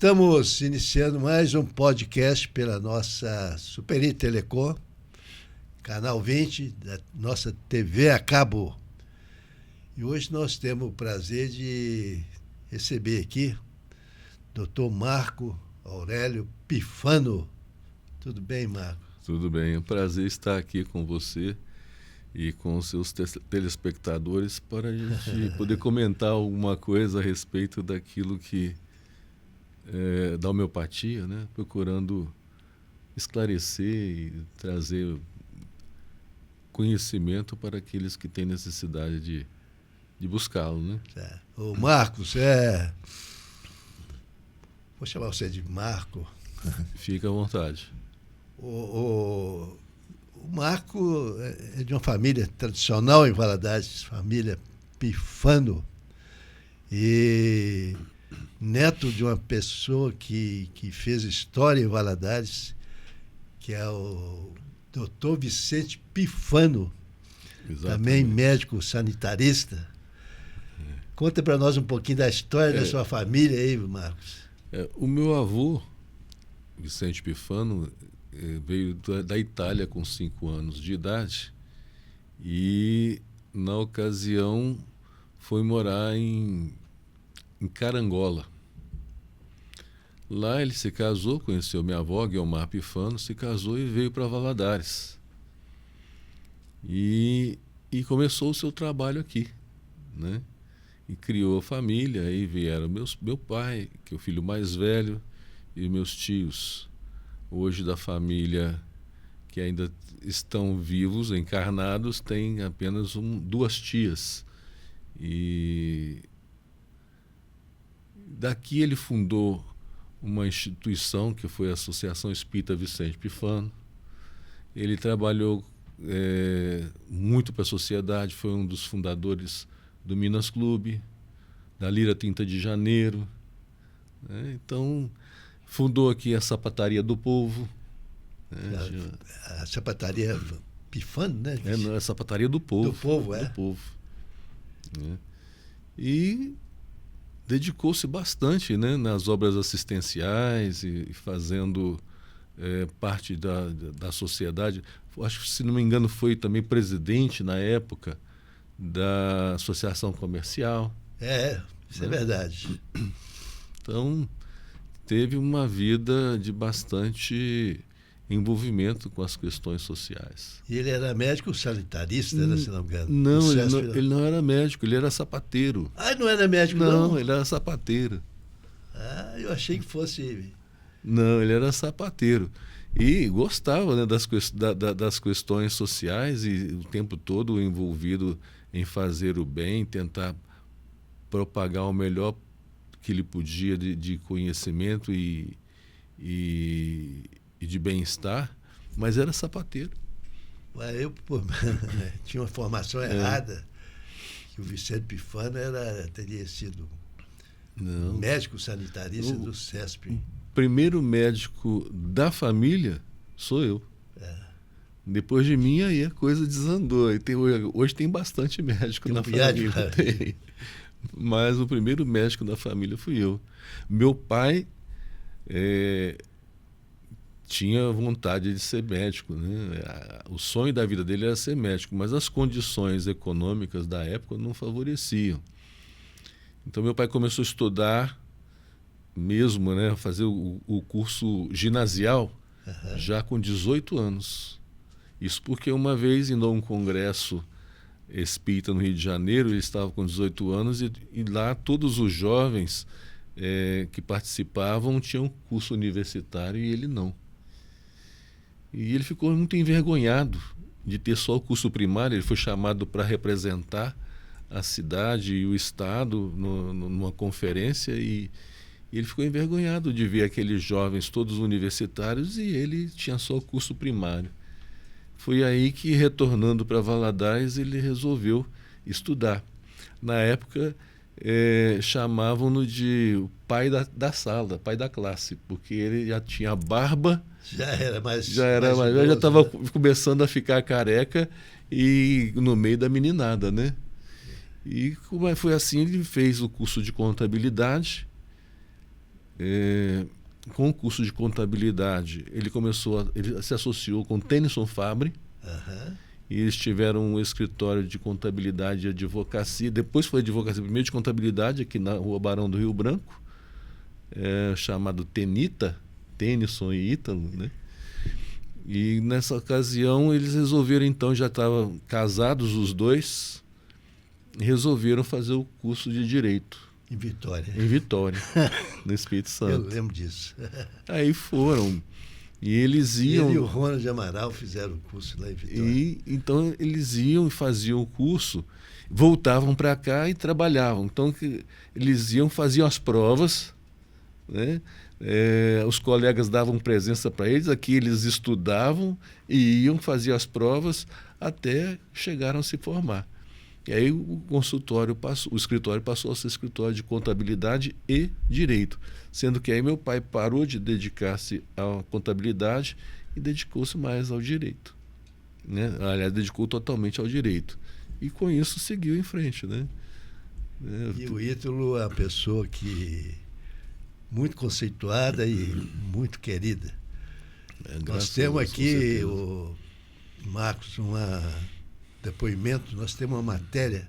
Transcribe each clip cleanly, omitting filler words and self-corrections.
Estamos iniciando mais um podcast pela nossa Superi Telecom, canal 20 da nossa TV a cabo. E hoje nós temos o prazer de receber aqui o Dr. Marco Aurélio Pifano. Tudo bem, Marco? Tudo bem, é um prazer estar aqui com você e com os seus telespectadores para a gente poder comentar alguma coisa a respeito daquilo que da homeopatia, né? Procurando esclarecer e trazer conhecimento para aqueles que têm necessidade de buscá-lo, né? O Marcos, vou chamar você de Marco. Fica à vontade. O Marco é de uma família tradicional em Valadares, família Pifano, e neto de uma pessoa que fez história em Valadares, que é o Dr. Vicente Pifano, Exatamente. Também médico sanitarista. Conta para nós um pouquinho da história da sua família aí, Marcos. O meu avô, Vicente Pifano, veio da Itália com 5 anos de idade e, na ocasião, foi morar em Carangola. Lá ele se casou, conheceu minha avó, Guilmar Pifano, se casou e veio para Valadares. E começou o seu trabalho aqui, né? E criou a família, aí vieram meu pai, que é o filho mais velho, e meus tios, hoje da família que ainda estão vivos, encarnados, tem apenas 2 tias. E daqui ele fundou uma instituição que foi a Associação Espírita Vicente Pifano. Ele trabalhou muito para a sociedade, foi um dos fundadores do Minas Clube, da Lira 30 de Janeiro, né? Então, fundou aqui a Sapataria do Povo. A sapataria Pifano, né? É a Sapataria do Povo. Do Povo, Do Povo. Né? E dedicou-se bastante, né, nas obras assistenciais e fazendo parte da sociedade. Acho que, se não me engano, foi também presidente na época da Associação Comercial. Isso é verdade. Então, teve uma vida de bastante envolvimento com as questões sociais. E ele era médico sanitarista, né, se não me engano? Não, ele não era médico, ele era sapateiro. Ah, não era médico, não? Não, ele era sapateiro. Ah, eu achei que fosse... Não, ele era sapateiro. E gostava, né, das questões sociais e o tempo todo envolvido em fazer o bem, tentar propagar o melhor que ele podia de conhecimento e de bem-estar, mas era sapateiro. Eu tinha uma formação errada, que o Vicente Pifano teria sido médico sanitarista do CESP. O primeiro médico da família sou eu. Depois de mim, aí a coisa desandou. Hoje tem bastante médico na família. Tem. Mas o primeiro médico da família fui eu. Meu pai tinha vontade de ser médico, né? O sonho da vida dele era ser médico, mas as condições econômicas da época não favoreciam. Então meu pai começou a estudar mesmo, né? Fazer o curso ginasial já com 18 anos. Isso porque uma vez, indo a um congresso espírita no Rio de Janeiro, ele estava com 18 anos e lá todos os jovens que participavam tinham curso universitário e ele não. E ele ficou muito envergonhado de ter só o curso primário. Ele foi chamado para representar a cidade e o estado numa conferência e ele ficou envergonhado de ver aqueles jovens todos universitários e ele tinha só o curso primário. Foi aí que, retornando para Valadares, ele resolveu estudar. Na época, chamavam-no de o pai da sala, pai da classe, porque ele já tinha barba, já estava começando a ficar careca e no meio da meninada, né? E foi assim, ele fez o curso de contabilidade, com o curso de contabilidade, ele se associou com Tennyson Fabre. E eles tiveram um escritório de contabilidade e advocacia. Depois foi advocacia, primeiro de contabilidade, aqui na Rua Barão do Rio Branco, chamado Tenita, Tennyson e Ítalo, né? E nessa ocasião eles resolveram, então, já estavam casados os dois, resolveram fazer o curso de Direito. Em Vitória. Em Vitória, no Espírito Santo. Eu lembro disso. Aí foram. E eles iam... Ele e o Ronald Amaral fizeram o curso lá em Vitória. E então eles iam e faziam o curso, voltavam para cá e trabalhavam. Então eles iam, faziam as provas, né? Os colegas davam presença para eles, aqui eles estudavam e iam fazer as provas até chegaram a se formar. E aí o escritório passou a ser escritório de contabilidade e direito, sendo que aí meu pai parou de dedicar-se à contabilidade e dedicou-se mais ao direito, né? Aliás, dedicou totalmente ao direito. E com isso seguiu em frente, né? E o Ítalo é uma pessoa muito conceituada e muito querida. Nós temos aqui, o Marcos, depoimento, nós temos uma matéria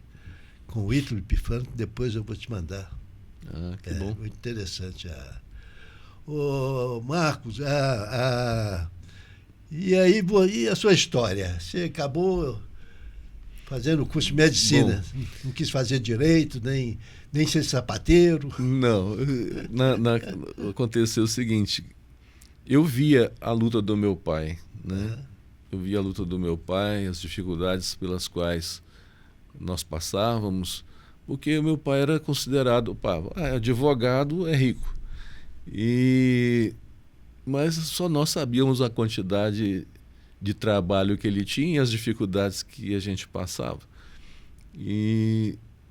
com o Ítalo Epifânio, que depois eu vou te mandar. Que bom. Muito interessante. Marcos, e aí, e a sua história? Você acabou fazendo o curso de medicina, não quis fazer direito, nem ser sapateiro? Não, aconteceu o seguinte, eu via a luta do meu pai, né? Eu via a luta do meu pai, as dificuldades pelas quais nós passávamos, porque o meu pai era considerado, advogado é rico. Mas só nós sabíamos a quantidade de trabalho que ele tinha e as dificuldades que a gente passava.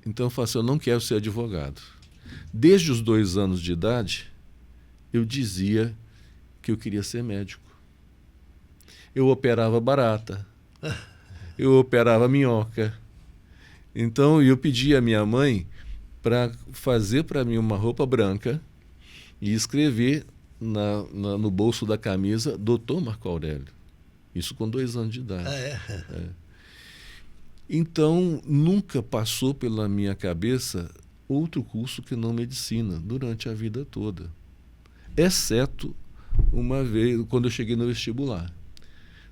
Então eu falei assim, eu não quero ser advogado. Desde os 2 anos de idade, eu dizia que eu queria ser médico. Eu operava barata, eu operava minhoca. Então eu pedi à minha mãe para fazer para mim uma roupa branca e escrever no bolso da camisa Dr. Marco Aurélio. Isso com 2 anos de idade. Então nunca passou pela minha cabeça outro curso que não medicina durante a vida toda. Exceto uma vez, quando eu cheguei no vestibular.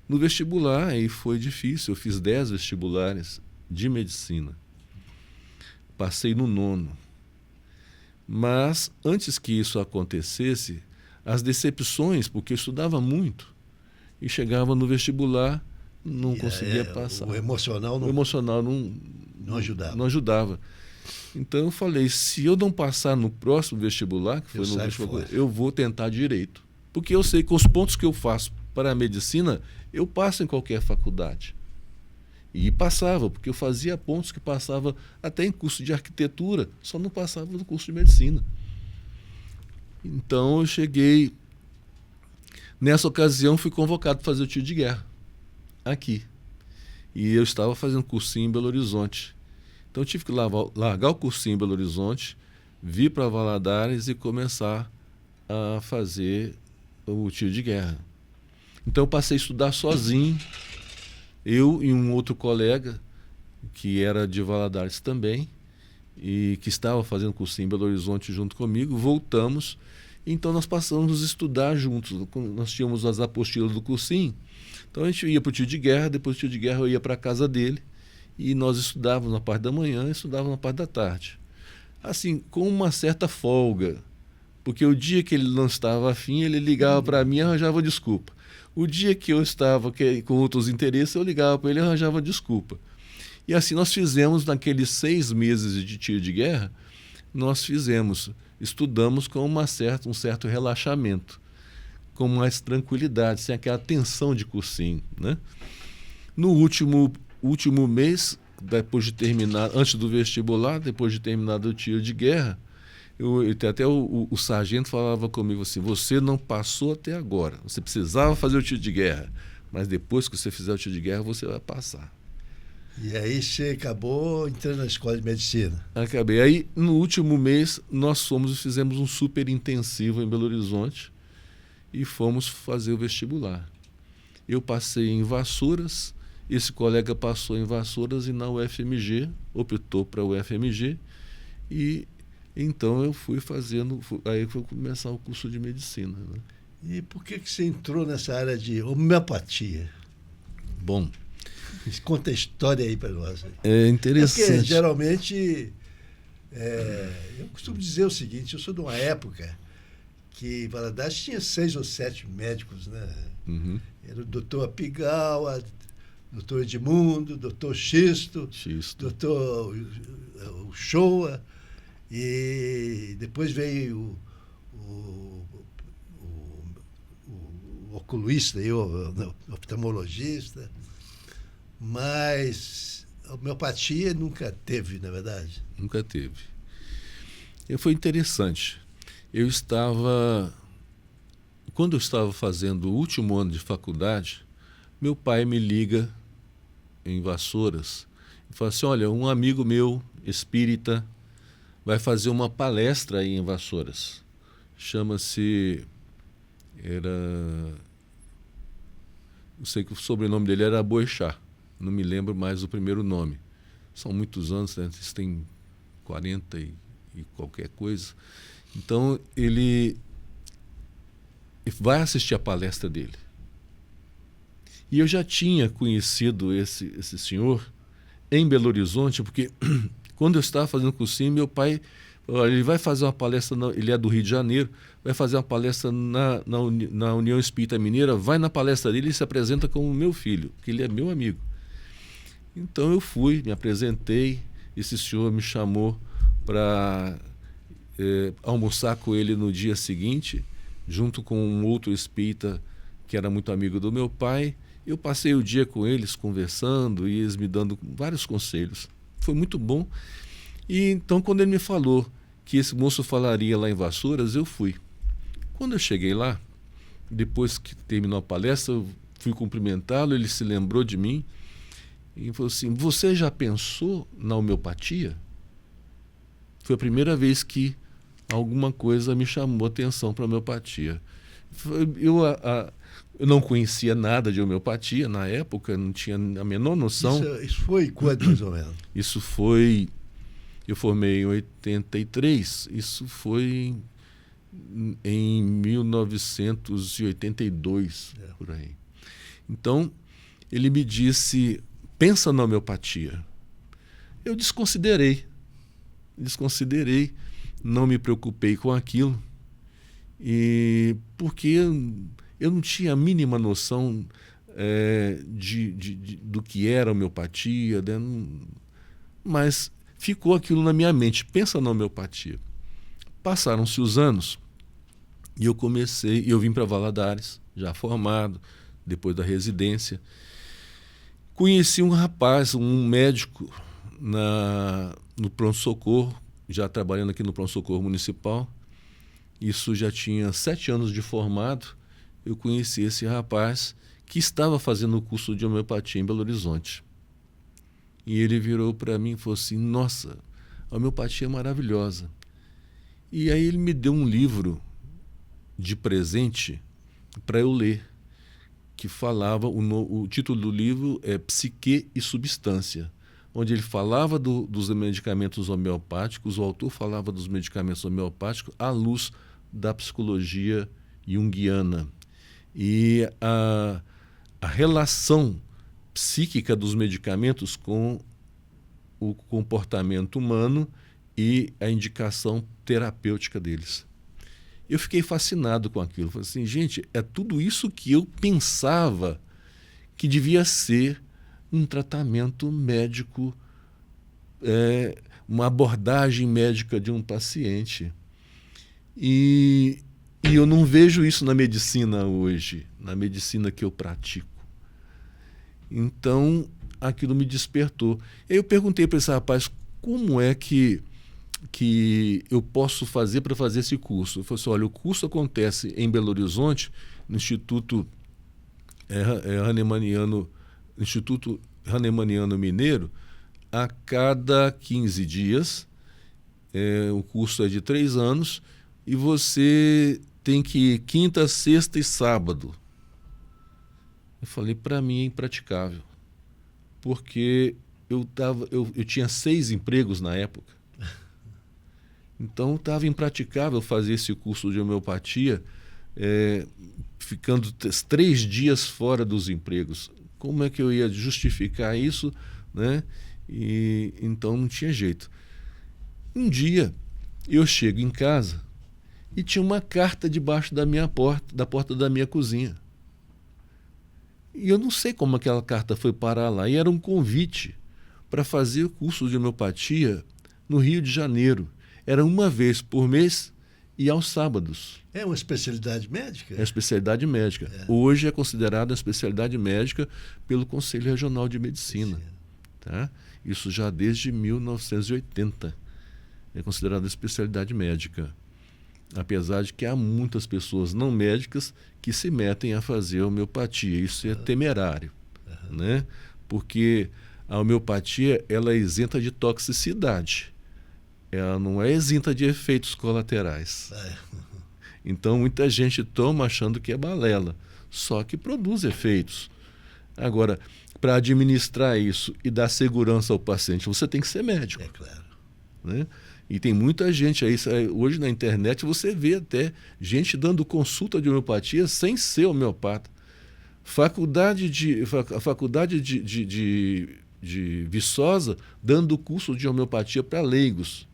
No vestibular, aí foi difícil, eu fiz 10 vestibulares de medicina. Passei no 9º. Mas, antes que isso acontecesse, as decepções, porque eu estudava muito, e chegava no vestibular, não conseguia passar. O emocional não ajudava. Não ajudava. Então eu falei, se eu não passar no próximo vestibular, que foi no vestibular, eu vou tentar direito. Porque eu sei que os pontos que eu faço para a medicina, eu passo em qualquer faculdade. E passava, porque eu fazia pontos que passava até em curso de arquitetura, só não passava no curso de medicina. Então eu cheguei, nessa ocasião fui convocado para fazer o tiro de guerra, aqui. E eu estava fazendo cursinho em Belo Horizonte. Então eu tive que largar o cursinho em Belo Horizonte, vir para Valadares e começar a fazer o tiro de guerra. Então eu passei a estudar sozinho, eu e um outro colega, que era de Valadares também, e que estava fazendo cursinho em Belo Horizonte junto comigo, voltamos, então nós passamos a estudar juntos. Nós tínhamos as apostilas do cursinho, então a gente ia para o tiro de guerra, depois do tiro de guerra eu ia para a casa dele, e nós estudávamos na parte da manhã e estudávamos na parte da tarde. Assim, com uma certa folga, porque o dia que ele não estava afim, ele ligava para mim e arranjava desculpa. O dia que eu estava com outros interesses, eu ligava para ele e arranjava desculpa. E assim nós fizemos, naqueles 6 meses de tiro de guerra, estudamos com um certo relaxamento, com mais tranquilidade, sem aquela tensão de cursinho, né? No último mês, depois de terminar, antes do vestibular, depois de terminar o tiro de guerra, até o sargento falava comigo assim, você não passou até agora, você precisava fazer o tiro de guerra, mas depois que você fizer o tiro de guerra, você vai passar. E aí você acabou entrando na escola de medicina. Acabei. Aí, no último mês, nós fomos e fizemos um super intensivo em Belo Horizonte e fomos fazer o vestibular. Eu passei em Vassouras, esse colega passou em Vassouras e na UFMG, optou para a UFMG, e então eu fui fazendo, aí foi começar o curso de medicina. Né? E por que você entrou nessa área de homeopatia? Bom, conta a história aí para nós. é interessante. Porque geralmente, eu costumo dizer o seguinte, eu sou de uma época que em Valadares tinha 6 ou 7 médicos, né? Uhum. Era o doutor Apigawa, doutor Edmundo, doutor Xisto, doutor Uchoa, e depois veio o oculista, o oftalmologista, mas a homeopatia nunca teve, na verdade. Nunca teve. E foi interessante. Quando eu estava fazendo o último ano de faculdade, meu pai me liga em Vassouras e fala assim, olha, um amigo meu, espírita, vai fazer uma palestra aí em Vassouras. Chama-se... Eu sei que o sobrenome dele era Boechat, não me lembro mais o primeiro nome. São muitos anos, né? Eles têm 40 e qualquer coisa. Então, ele vai assistir a palestra dele. E eu já tinha conhecido esse senhor em Belo Horizonte, porque quando eu estava fazendo cursinho, meu pai, ele vai fazer uma palestra, ele é do Rio de Janeiro, vai fazer uma palestra na União Espírita Mineira, vai na palestra dele e se apresenta como meu filho, porque ele é meu amigo. Então eu fui, me apresentei, esse senhor me chamou para almoçar com ele no dia seguinte, junto com um outro espírita que era muito amigo do meu pai. Eu passei o dia com eles, conversando, e eles me dando vários conselhos. Foi muito bom. E então, quando ele me falou que esse moço falaria lá em Vassouras, eu fui. Quando eu cheguei lá, depois que terminou a palestra, eu fui cumprimentá-lo, ele se lembrou de mim e falou assim, você já pensou na homeopatia? Foi a primeira vez que alguma coisa me chamou a atenção para a homeopatia. Eu não conhecia nada de homeopatia na época, não tinha a menor noção. Isso foi quando, mais ou menos? Isso foi... Eu formei em 83, isso foi em 1982, por aí. Então, ele me disse, pensa na homeopatia. Eu desconsiderei, não me preocupei com aquilo, porque eu não tinha a mínima noção do que era homeopatia, né? Mas ficou aquilo na minha mente, pensa na homeopatia. Passaram-se os anos e eu vim para Valadares, já formado, depois da residência. Conheci um rapaz, um médico no pronto-socorro, já trabalhando aqui no pronto-socorro municipal. Isso já tinha 7 anos de formado. Eu conheci esse rapaz que estava fazendo o curso de homeopatia em Belo Horizonte. E ele virou para mim e falou assim, nossa, a homeopatia é maravilhosa. E aí ele me deu um livro de presente para eu ler, que falava, o título do livro é Psique e Substância, onde ele falava dos medicamentos homeopáticos, o autor falava dos medicamentos homeopáticos à luz da psicologia junguiana. E a relação psíquica dos medicamentos com o comportamento humano e a indicação terapêutica deles. Eu fiquei fascinado com aquilo. Falei assim, gente, é tudo isso que eu pensava que devia ser um tratamento médico, uma abordagem médica de um paciente. E eu não vejo isso na medicina hoje, na medicina que eu pratico. Então, aquilo me despertou. Aí eu perguntei para esse rapaz, como é que eu posso fazer para fazer esse curso? Ele falou assim, olha, o curso acontece em Belo Horizonte, no Instituto Hahnemanniano, Instituto hahnemanniano mineiro, a cada 15 dias, o curso é de 3 anos, e você tem que ir quinta, sexta e sábado. Eu falei, para mim é impraticável, porque eu tinha 6 empregos na época. Então estava impraticável fazer esse curso de homeopatia, ficando 3 dias fora dos empregos. Como é que eu ia justificar isso, né? E então não tinha jeito. Um dia eu chego em casa e tinha uma carta debaixo da porta da minha cozinha. E eu não sei como aquela carta foi parar lá. E era um convite para fazer o curso de homeopatia no Rio de Janeiro. Era uma vez por mês e aos sábados. É uma especialidade médica? É especialidade médica. Hoje é considerada uma especialidade médica pelo Conselho Regional de Medicina. Tá? Isso já desde 1980. É considerada especialidade médica. Apesar de que há muitas pessoas não médicas que se metem a fazer homeopatia. Isso é temerário. Né? Porque a homeopatia ela é isenta de toxicidade. Ela não é isenta de efeitos colaterais. Então muita gente toma achando que é balela, só que produz efeitos. Agora, para administrar isso e dar segurança ao paciente, você tem que ser médico. É claro. Né? E tem muita gente aí, hoje na internet você vê até gente dando consulta de homeopatia sem ser homeopata. A faculdade de Viçosa dando curso de homeopatia para leigos.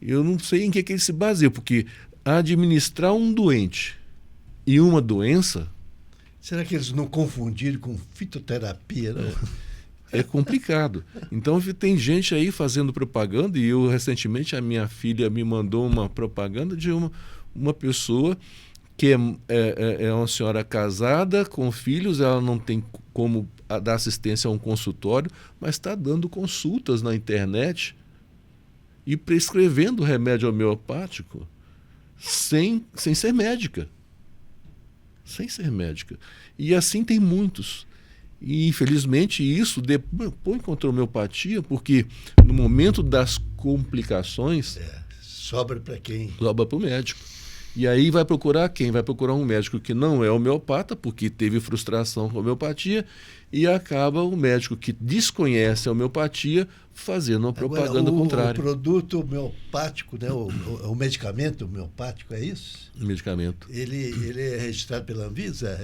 Eu não sei em que ele se baseia, porque administrar um doente e uma doença... Será que eles não confundiram com fitoterapia, não? É complicado. Então tem gente aí fazendo propaganda, e eu recentemente a minha filha me mandou uma propaganda de uma pessoa que é uma senhora casada com filhos, ela não tem como dar assistência a um consultório, mas está dando consultas na internet e prescrevendo remédio homeopático sem ser médica. Sem ser médica. E assim tem muitos. E, infelizmente, isso depois contra a homeopatia, porque no momento das complicações... sobra para quem? Sobra para o médico. E aí vai procurar quem? Vai procurar um médico que não é homeopata, porque teve frustração com a homeopatia, e acaba o médico que desconhece a homeopatia fazendo uma propaganda contrária. O produto homeopático, né, o medicamento homeopático, é isso? O medicamento. Ele é registrado pela Anvisa?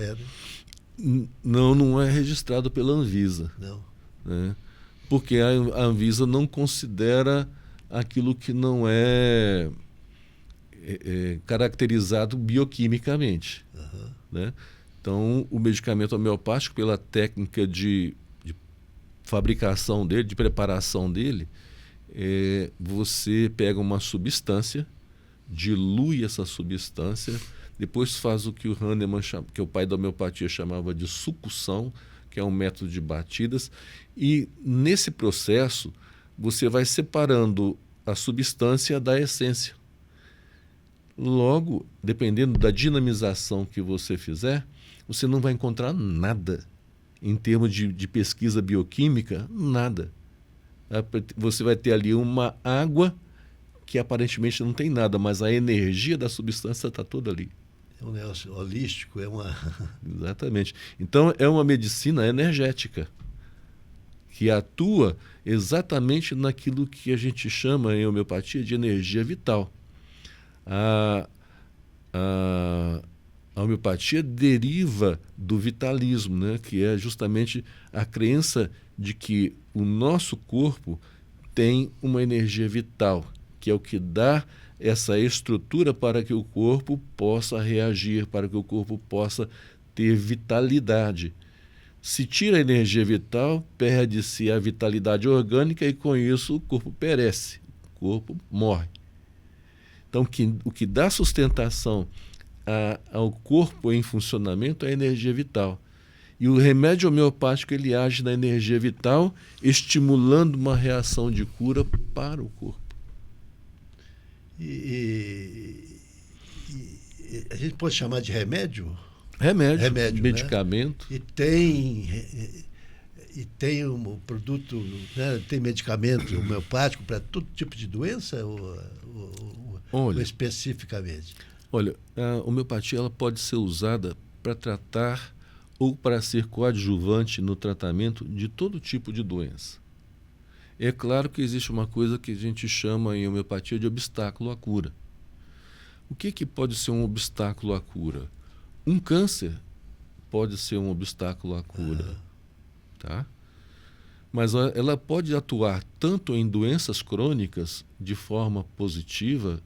Não é registrado pela Anvisa. Não. Né? Porque a Anvisa não considera aquilo que não é caracterizado bioquimicamente. Né? Então, o medicamento homeopático, pela técnica de fabricação dele, de preparação dele, você pega uma substância, dilui essa substância, depois faz o que o Hahnemann, que é o pai da homeopatia, chamava de sucção, que é um método de batidas, e nesse processo você vai separando a substância da essência. Logo, dependendo da dinamização que você fizer, você não vai encontrar nada em termos de pesquisa bioquímica, nada. Você vai ter ali uma água que aparentemente não tem nada, mas a energia da substância está toda ali. É um negócio holístico, é uma... Exatamente. Então, é uma medicina energética que atua exatamente naquilo que a gente chama em homeopatia de energia vital. A homeopatia deriva do vitalismo, né? Que é justamente a crença de que o nosso corpo tem uma energia vital, que é o que dá essa estrutura para que o corpo possa reagir, para que o corpo possa ter vitalidade. Se tira a energia vital, perde-se a vitalidade orgânica e, com isso, o corpo perece, o corpo morre. Então, o que dá sustentação ao corpo em funcionamento é a energia vital. E o remédio homeopático ele age na energia vital, estimulando uma reação de cura para o corpo. E a gente pode chamar de remédio? Remédio, né? medicamento. E tem E tem um produto, né, tem medicamento homeopático para todo tipo de doença ou especificamente? Olha, a homeopatia ela pode ser usada para tratar ou para ser coadjuvante no tratamento de todo tipo de doença. É claro que existe uma coisa que a gente chama em homeopatia de obstáculo à cura. O que pode ser um obstáculo à cura? Um câncer pode ser um obstáculo à cura, tá? Mas ela pode atuar tanto em doenças crônicas de forma positiva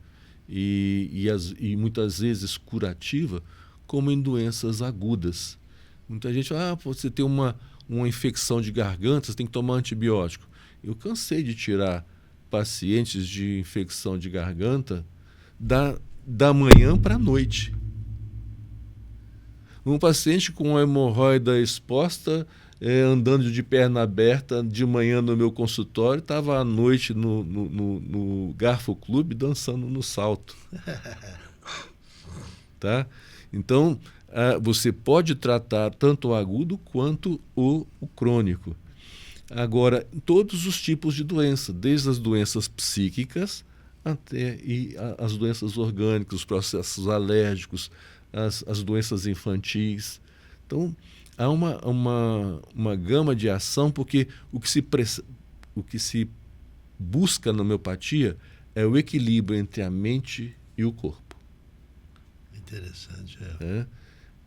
e muitas vezes curativa, como em doenças agudas. Muita gente fala, você tem uma infecção de garganta, você tem que tomar antibiótico. Eu cansei de tirar pacientes de infecção de garganta da manhã para a noite. Um paciente com uma hemorroida exposta, andando de perna aberta de manhã no meu consultório, estava à noite no Garfo Clube dançando no salto. Tá? Então, você pode tratar tanto o agudo quanto o crônico. Agora, todos os tipos de doença, desde as doenças psíquicas até as doenças orgânicas, os processos alérgicos, as doenças infantis. Então, há uma gama de ação, porque o que se busca na homeopatia é o equilíbrio entre a mente e o corpo. Interessante.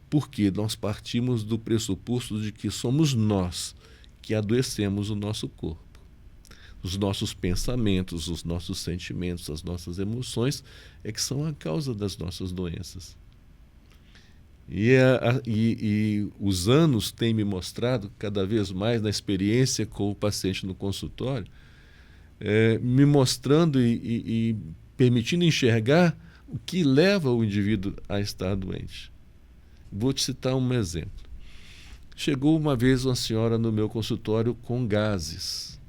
Porque nós partimos do pressuposto de que somos nós que adoecemos o nosso corpo. Os nossos pensamentos, os nossos sentimentos, as nossas emoções é que são a causa das nossas doenças. E os anos têm me mostrado, cada vez mais na experiência com o paciente no consultório, me mostrando e permitindo enxergar o que leva o indivíduo a estar doente. Vou te citar um exemplo. Chegou uma vez uma senhora no meu consultório com gases.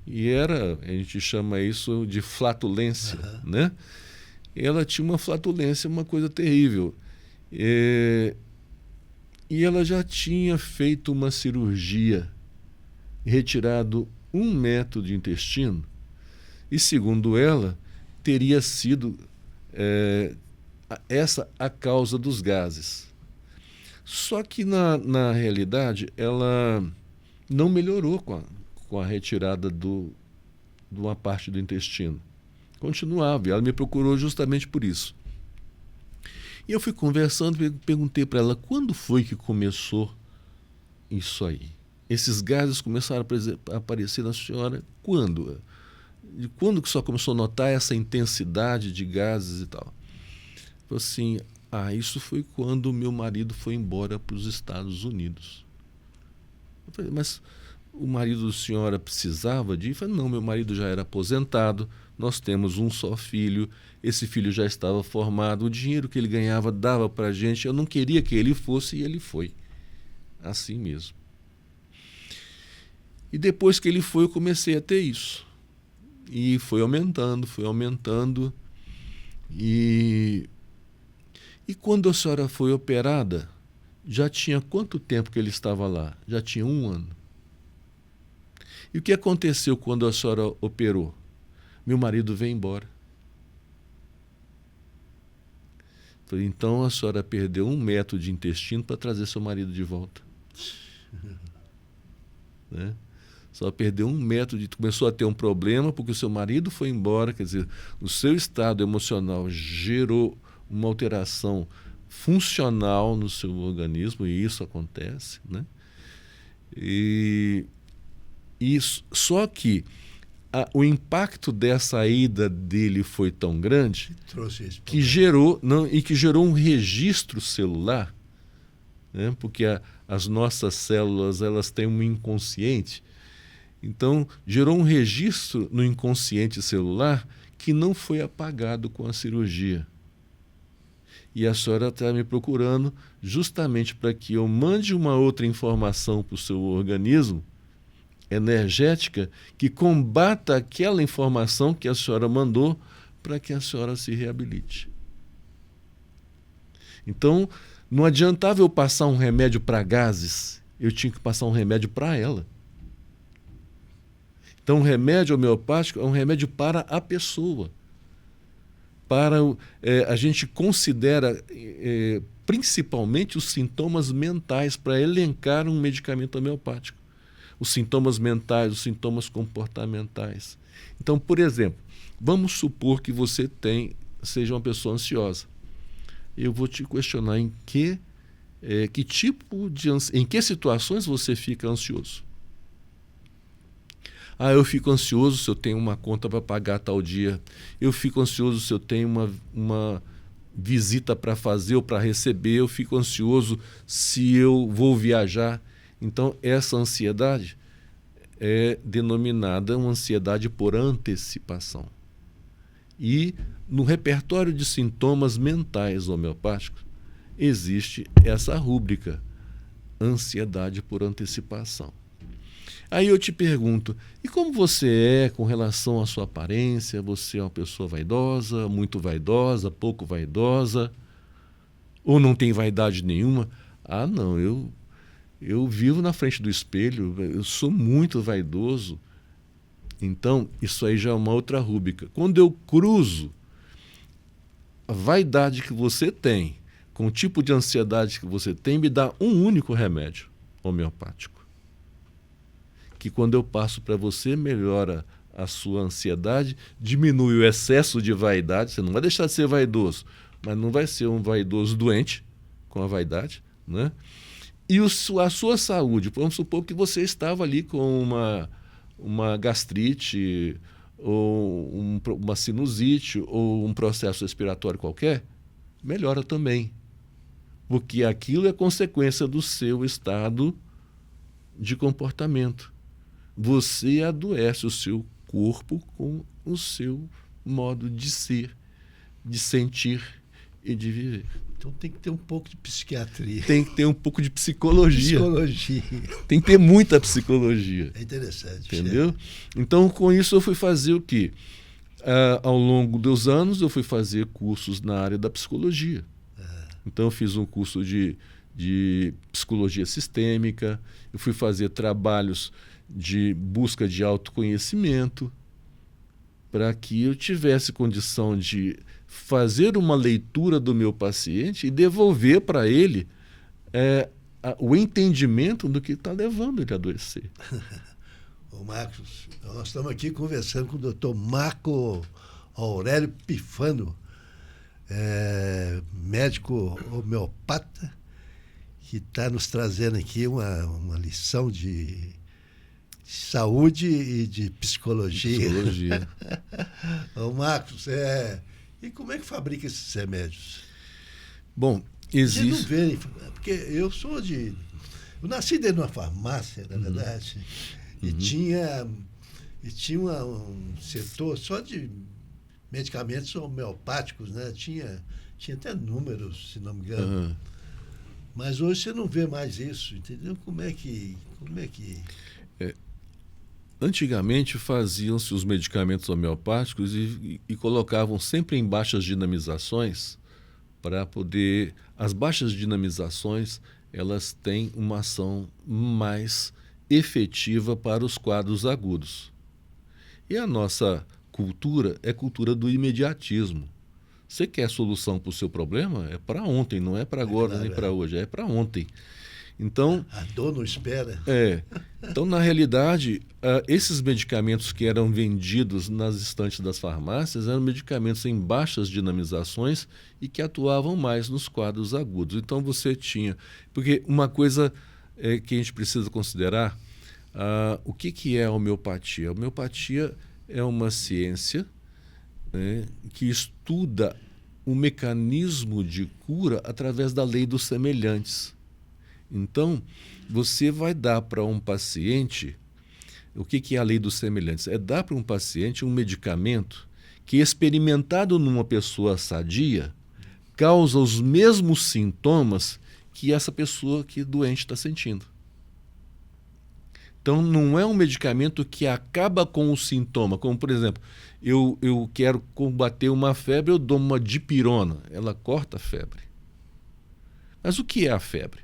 E a gente chama isso de flatulência, né? Ela tinha uma flatulência, uma coisa terrível. E ela já tinha feito uma cirurgia, retirado 1 metro de intestino, e segundo ela, teria sido essa a causa dos gases. Só que na realidade ela não melhorou com a retirada de uma parte do intestino. Continuava, e ela me procurou justamente por isso. E eu fui conversando e perguntei para ela, quando foi que começou isso aí? Esses gases começaram a aparecer na senhora quando? De quando que só começou a notar essa intensidade de gases e tal? Falei assim, isso foi quando meu marido foi embora para os Estados Unidos. Eu falei, mas o marido da senhora precisava de ir? Eu falei, não, meu marido já era aposentado, nós temos um só filho, esse filho já estava formado, o dinheiro que ele ganhava dava para a gente, eu não queria que ele fosse e ele foi. Assim mesmo. E depois que ele foi, eu comecei a ter isso. E foi aumentando. E quando a senhora foi operada, já tinha quanto tempo que ele estava lá? Já tinha 1 ano. E o que aconteceu quando a senhora operou? Meu marido veio embora. Falei, então a senhora perdeu 1 metro de intestino para trazer seu marido de volta. Né? Só perdeu 1 metro começou a ter um problema porque o seu marido foi embora, quer dizer, o seu estado emocional gerou uma alteração funcional no seu organismo, e isso acontece, né? Só que o impacto dessa ida dele foi tão grande que gerou um registro celular, né? Porque as nossas células elas têm um inconsciente, então gerou um registro no inconsciente celular que não foi apagado com a cirurgia. E a senhora está me procurando justamente para que eu mande uma outra informação para o seu organismo energética que combata aquela informação que a senhora mandou para que a senhora se reabilite. Então, não adiantava eu passar um remédio para gases eu tinha que passar um remédio para ela. Então, o remédio homeopático é um remédio para a pessoa. A gente considera principalmente os sintomas mentais para elencar um medicamento homeopático. Os sintomas mentais, os sintomas comportamentais. Então, por exemplo, vamos supor que você seja uma pessoa ansiosa. Eu vou te questionar em que situações você fica ansioso. Eu fico ansioso se eu tenho uma conta para pagar tal dia. Eu fico ansioso se eu tenho uma visita para fazer ou para receber. Eu fico ansioso se eu vou viajar. Então, essa ansiedade é denominada uma ansiedade por antecipação. E no repertório de sintomas mentais homeopáticos existe essa rúbrica, ansiedade por antecipação. Aí eu te pergunto, e como você é com relação à sua aparência? Você é uma pessoa vaidosa, muito vaidosa, pouco vaidosa? Ou não tem vaidade nenhuma? Não, eu vivo na frente do espelho, eu sou muito vaidoso. Então, isso aí já é uma outra rúbrica. Quando eu cruzo a vaidade que você tem com o tipo de ansiedade que você tem, me dá um único remédio homeopático. Que quando eu passo para você, melhora a sua ansiedade, diminui o excesso de vaidade. Você não vai deixar de ser vaidoso, mas não vai ser um vaidoso doente com a vaidade, né? E a sua saúde, vamos supor que você estava ali com uma gastrite, ou uma sinusite, ou um processo respiratório qualquer, melhora também. Porque aquilo é consequência do seu estado de comportamento. Você adoece o seu corpo com o seu modo de ser, de sentir e de viver. Então tem que ter um pouco de psiquiatria. Tem que ter um pouco de psicologia. Psicologia. Tem que ter muita psicologia. É interessante. Entendeu? Então, com isso, eu fui fazer o quê? Ao longo dos anos, eu fui fazer cursos na área da psicologia. Então, eu fiz um curso de psicologia sistêmica, eu fui fazer trabalhos de busca de autoconhecimento, para que eu tivesse condição de fazer uma leitura do meu paciente e devolver para ele o entendimento do que está levando ele a adoecer. Ô Marcos, nós estamos aqui conversando com o Dr. Marco Aurélio Pifano, médico homeopata, que está nos trazendo aqui uma lição de saúde e de psicologia. Ô Marcos, e como é que fabrica esses remédios? Bom, existe... Não vê, porque eu nasci dentro de uma farmácia, na verdade, e tinha um setor só de medicamentos homeopáticos, né? Tinha até números, se não me engano. Mas hoje você não vê mais isso, entendeu? Como é que... Antigamente faziam-se os medicamentos homeopáticos e colocavam sempre em baixas dinamizações para poder... As baixas dinamizações, elas têm uma ação mais efetiva para os quadros agudos. E a nossa cultura é cultura do imediatismo. Você quer solução para o seu problema? É para ontem, não é para agora nem para hoje, é para ontem. Então, a dor não espera. Então, na realidade, esses medicamentos que eram vendidos nas estantes das farmácias eram medicamentos em baixas dinamizações e que atuavam mais nos quadros agudos. Então, você tinha... Porque uma coisa que a gente precisa considerar, o que é a homeopatia? A homeopatia é uma ciência, né, que estuda o mecanismo de cura através da lei dos semelhantes. Então, você vai dar para um paciente... O que é a lei dos semelhantes? É dar para um paciente um medicamento que, experimentado numa pessoa sadia, causa os mesmos sintomas que essa pessoa que doente está sentindo. Então, não é um medicamento que acaba com o sintoma. Como, por exemplo, eu quero combater uma febre, eu dou uma dipirona. Ela corta a febre. Mas o que é a febre?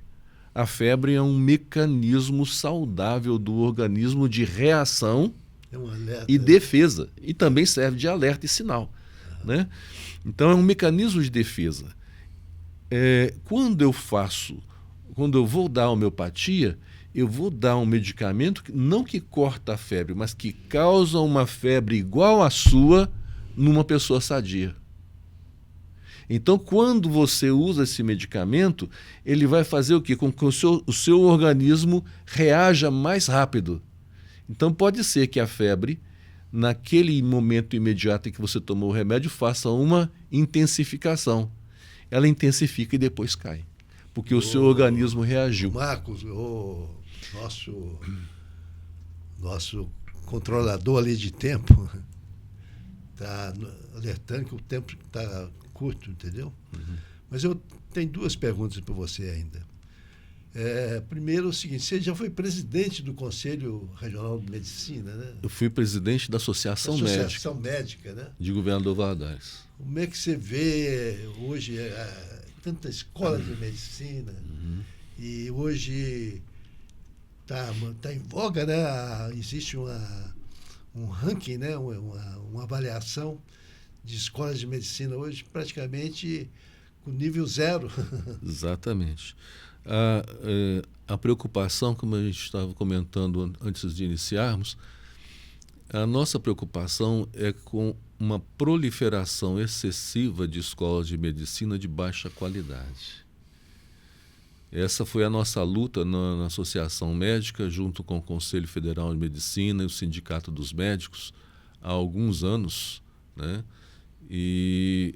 A febre é um mecanismo saudável do organismo de reação e defesa. E também serve de alerta e sinal. Né? Então, é um mecanismo de defesa. Quando eu vou dar homeopatia, eu vou dar um medicamento não que corta a febre, mas que causa uma febre igual à sua numa pessoa sadia. Então, quando você usa esse medicamento, ele vai fazer o quê? Com que o seu organismo reaja mais rápido. Então, pode ser que a febre, naquele momento imediato em que você tomou o remédio, faça uma intensificação. Ela intensifica e depois cai, porque o seu organismo reagiu. Marcos, o nosso controlador ali de tempo está alertando que o tempo está curto, entendeu? Uhum. Mas eu tenho duas perguntas para você ainda. Primeiro, o seguinte: você já foi presidente do Conselho Regional de Medicina, né? Eu fui presidente da Associação Médica, né? De Governador Valadares. Como é que você vê hoje tanta escola de medicina? Uhum. E hoje tá em voga, né? Existe um ranking, né? Uma avaliação de escolas de medicina hoje praticamente com nível 0. Exatamente. A preocupação, como a gente estava comentando antes de iniciarmos, a nossa preocupação é com uma proliferação excessiva de escolas de medicina de baixa qualidade. Essa foi a nossa luta na Associação Médica, junto com o Conselho Federal de Medicina e o Sindicato dos Médicos, há alguns anos, né? E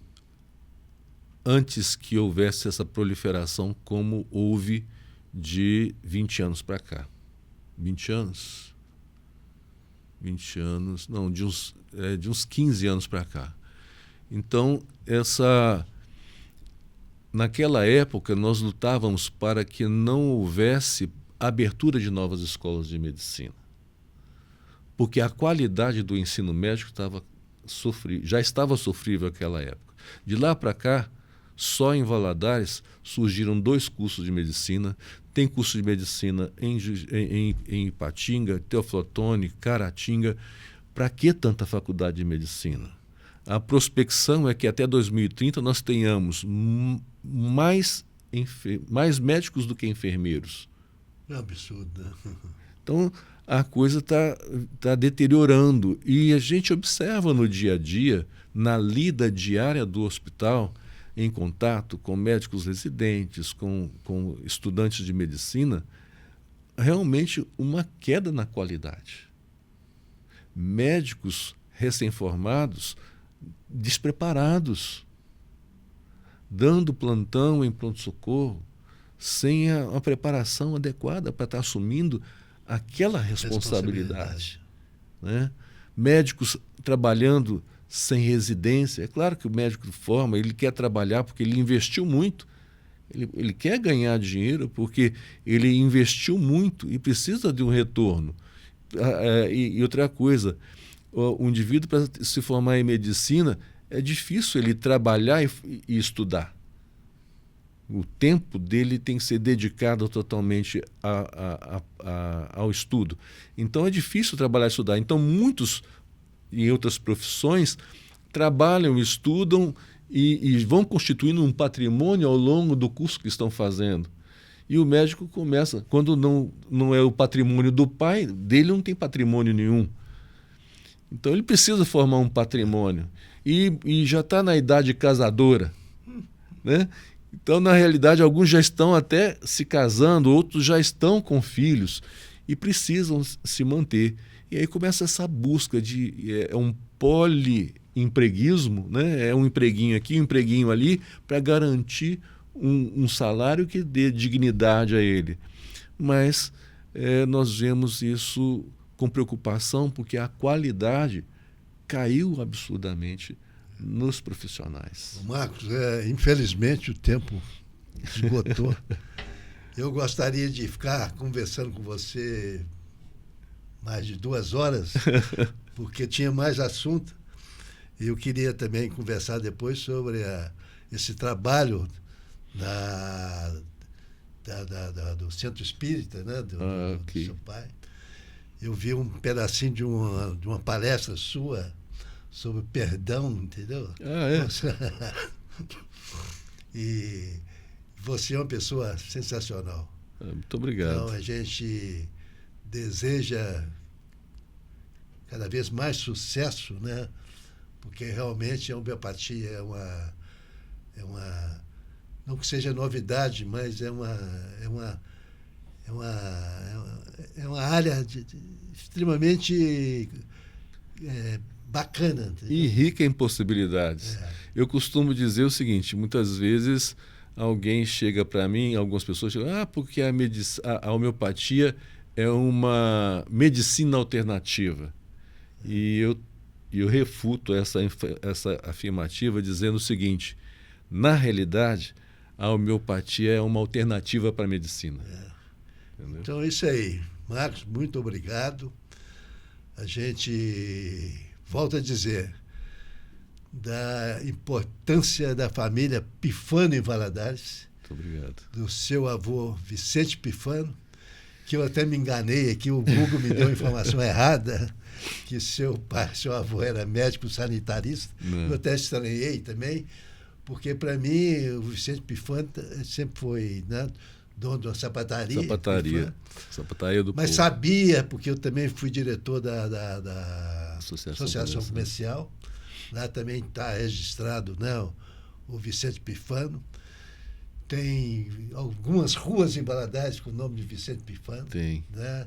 antes que houvesse essa proliferação como houve de 20 anos para cá. 20 anos? 20 anos, não, de uns 15 anos para cá. Então, naquela época, nós lutávamos para que não houvesse abertura de novas escolas de medicina, porque a qualidade do ensino médico já estava sofrível naquela época. De lá para cá, só em Valadares surgiram 2 cursos de medicina. Tem curso de medicina em Ipatinga, Teófilo Otoni, Caratinga. Para que tanta faculdade de medicina? A prospecção é que até 2030 nós tenhamos mais médicos do que enfermeiros. É um absurdo, né? Então, a coisa tá deteriorando. E a gente observa no dia a dia, na lida diária do hospital, em contato com médicos residentes, com estudantes de medicina, realmente uma queda na qualidade. Médicos recém-formados, despreparados, dando plantão em pronto-socorro, sem a preparação adequada para estar assumindo aquela responsabilidade. Né? Médicos trabalhando sem residência. É claro que o médico forma, ele quer trabalhar porque ele investiu muito. Ele quer ganhar dinheiro porque ele investiu muito e precisa de um retorno. E outra coisa, o indivíduo, para se formar em medicina, é difícil ele trabalhar e estudar. O tempo dele tem que ser dedicado totalmente ao estudo. Então é difícil trabalhar e estudar. Então muitos, em outras profissões, trabalham, estudam e vão constituindo um patrimônio ao longo do curso que estão fazendo. E o médico começa, quando não é o patrimônio do pai, dele não tem patrimônio nenhum. Então ele precisa formar um patrimônio. E já está na idade casadora. Né? Então, na realidade, alguns já estão até se casando, outros já estão com filhos e precisam se manter. E aí começa essa busca de um poliempreguismo, né? É um empreguinho aqui, um empreguinho ali, para garantir um salário que dê dignidade a ele. Mas nós vemos isso com preocupação, porque a qualidade caiu absurdamente nos profissionais. Marcos, infelizmente o tempo esgotou. Eu gostaria de ficar conversando com você mais de 2 horas, porque tinha mais assunto. Eu queria também conversar depois sobre esse trabalho da do Centro Espírita, né? Ok. Do seu pai. Eu vi um pedacinho de uma palestra sua sobre perdão, entendeu? E você é uma pessoa sensacional. Muito obrigado. Então, a gente deseja cada vez mais sucesso, né? Porque realmente a homeopatia é uma não que seja novidade, mas é uma área extremamente bacana. Entendeu? E rica em possibilidades. Eu costumo dizer o seguinte, muitas vezes alguém chega para mim, algumas pessoas chegam, porque a homeopatia é uma medicina alternativa. E eu refuto essa afirmativa dizendo o seguinte, na realidade, a homeopatia é uma alternativa para a medicina. Então é isso aí. Marcos, muito obrigado. A gente volta a dizer da importância da família Pifano em Valadares. Muito obrigado. Do seu avô Vicente Pifano, que eu até me enganei aqui, o Google me deu a informação errada, que seu avô era médico sanitarista. Eu até estranhei também, porque para mim o Vicente Pifano sempre foi, né, dono de uma sapataria. Sapataria do Mas povo. sabia, porque eu também fui diretor da Associação Comercial. Lá também está registrado, né, o Vicente Pifano. Tem algumas ruas em Valadares com o nome de Vicente Pifano. Tem. Né?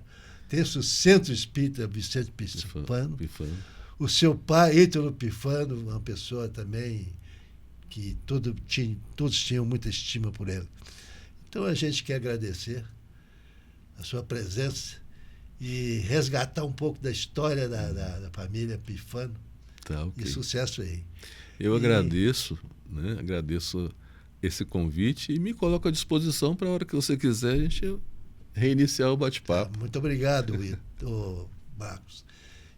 Tem o Centro Espírita Vicente Pifano. Pifano. O seu pai, Ítalo Pifano, uma pessoa também que todos tinham muita estima por ele. Então a gente quer agradecer a sua presença e resgatar um pouco da história da família Pifano. Tá, okay. E sucesso aí. Eu agradeço, né? Agradeço esse convite e me coloco à disposição para a hora que você quiser a gente reiniciar o bate-papo. Muito obrigado, Marcos.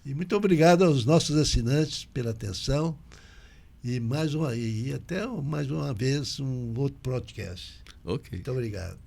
E muito obrigado aos nossos assinantes pela atenção e até mais uma vez um outro podcast. Ok. Muito obrigado.